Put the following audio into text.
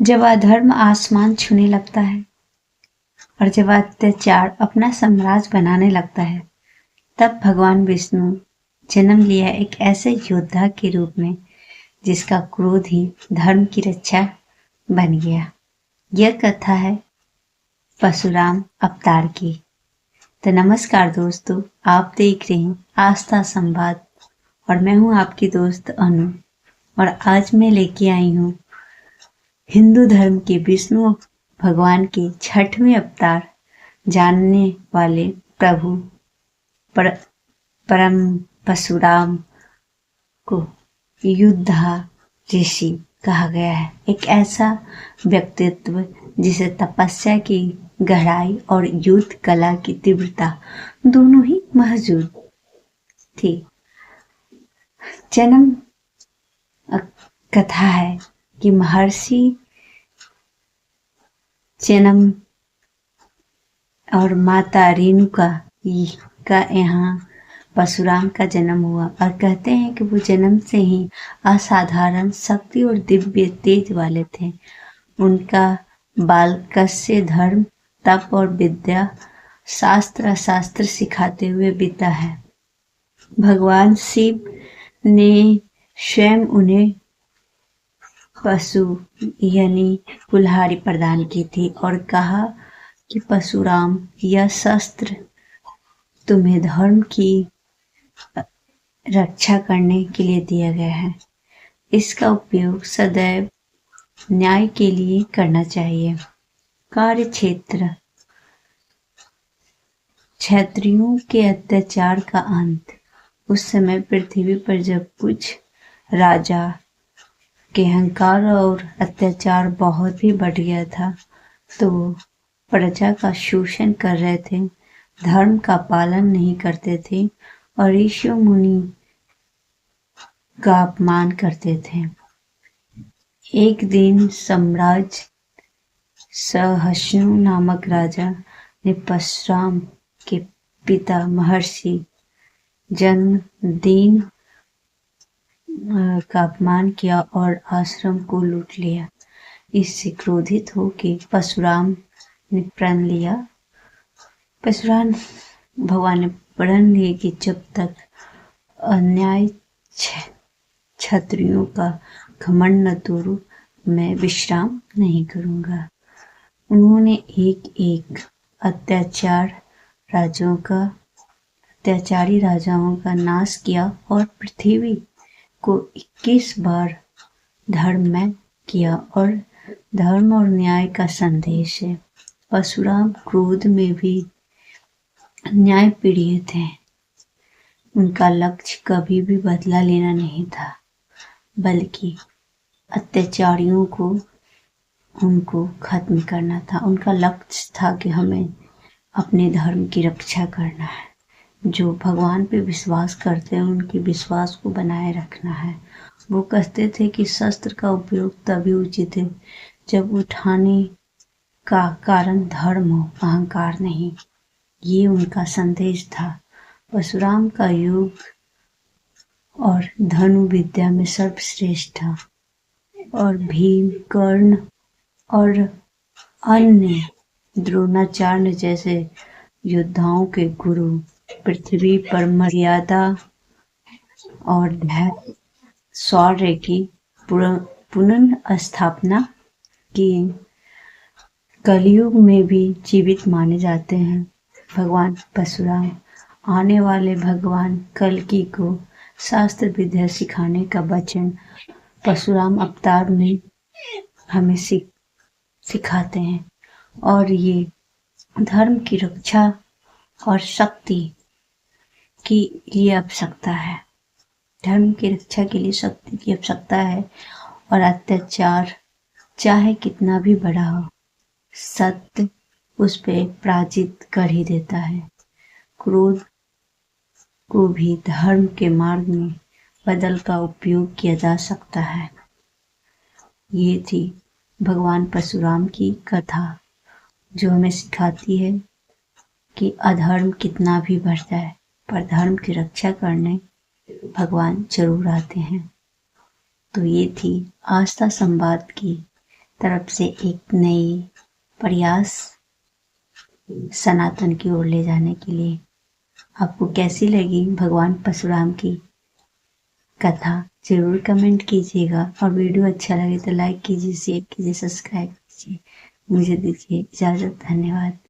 जब अधर्म आसमान छूने लगता है और जब अत्याचार अपना साम्राज्य बनाने लगता है, तब भगवान विष्णु जन्म लिया एक ऐसे योद्धा के रूप में जिसका क्रोध ही धर्म की रक्षा बन गया। यह कथा है परशुराम अवतार की। तो नमस्कार दोस्तों, आप देख रहे हैं आस्था संवाद और मैं हूं आपकी दोस्त अनु। और आज मैं लेके आई हूं हिंदू धर्म के विष्णु भगवान के छठवें अवतार जानने वाले प्रभु परम परशुराम को युद्धा ऋषि कहा गया है। एक ऐसा व्यक्तित्व जिसे तपस्या की गहराई और युद्ध कला की तीव्रता दोनों ही मौजूद थी। जन्म कथा है कि महर्षि जन्म और माता रेणुका का यहाँ परशुराम का जन्म हुआ और कहते हैं कि वो जन्म से ही असाधारण शक्ति और दिव्य तेज वाले थे। उनका बालकस्य धर्म, तप और विद्या, शास्त्र सिखाते हुए बीता है। भगवान शिव ने स्वयं उन्हें पशु यानी कुल्हाड़ी प्रदान की थी और कहा कि परशुराम, यह शस्त्र तुम्हें धर्म की रक्षा करने के लिए दिया गया है। इसका उपयोग सदैव न्याय के लिए करना चाहिए। कार्य क्षेत्र, क्षत्रियों के अत्याचार का अंत। उस समय पृथ्वी पर जब कुछ राजा के अहंकार और अत्याचार बहुत ही बढ़ गया था, तो प्रजा का शोषण कर रहे थे, धर्म का पालन नहीं करते थे और ऋषि मुनि का अपमान करते थे। एक दिन सम्राट सहिष्णु नामक राजा ने परशुराम के पिता महर्षि जन्मदिन का अपमान किया और आश्रम को लूट लिया। इससे क्रोधित होकर परशुराम ने प्रण लिया। परशुराम भगवान ने प्रण लिया कि जब तक अन्याय क्षत्रियों का घमंड न तोड़ूं, मैं विश्राम नहीं करूंगा। उन्होंने एक अत्याचारी राजाओं का नाश किया और पृथ्वी को 21 बार धर्ममय किया और धर्म और न्याय का संदेश है। परशुराम क्रोध में भी न्याय प्रिय थे। उनका लक्ष्य कभी भी बदला लेना नहीं था, बल्कि अत्याचारियों को उनको खत्म करना था। उनका लक्ष्य था कि हमें अपने धर्म की रक्षा करना है। जो भगवान पे विश्वास करते हैं उनके विश्वास को बनाए रखना है। वो कहते थे कि शस्त्र का उपयोग तभी उचित है जब उठाने का कारण धर्म हो, अहंकार नहीं। ये उनका संदेश था। परशुराम का योग और धनु विद्या में सर्वश्रेष्ठ था और भीम, कर्ण और अन्य द्रोणाचार्य जैसे योद्धाओं के गुरु पृथ्वी पर मर्यादा और धैर्य शौर्य की पुनर्स्थापना की। कलयुग में भी जीवित माने जाते हैं भगवान परशुराम। आने वाले भगवान कल्कि को शास्त्र विद्या सिखाने का वचन परशुराम अवतार में हमें सिखाते हैं और ये धर्म की रक्षा और शक्ति की लिए आवश्यकता है। धर्म की रक्षा के लिए शक्ति की आवश्यकता है और अत्याचार चाहे कितना भी बड़ा हो, सत्य उस पे पराजित कर ही देता है। क्रोध को भी धर्म के मार्ग में बदल का उपयोग किया जा सकता है। ये थी भगवान परशुराम की कथा, जो हमें सिखाती है कि अधर्म कितना भी बढ़ जाए पर धर्म की रक्षा करने भगवान जरूर आते हैं। तो ये थी आस्था संवाद की तरफ से एक नई प्रयास सनातन की ओर ले जाने के लिए। आपको कैसी लगी भगवान परशुराम की कथा जरूर कमेंट कीजिएगा, और वीडियो अच्छा लगे तो लाइक कीजिए, शेयर कीजिए, सब्सक्राइब कीजिए। मुझे दीजिए इजाज़त। धन्यवाद।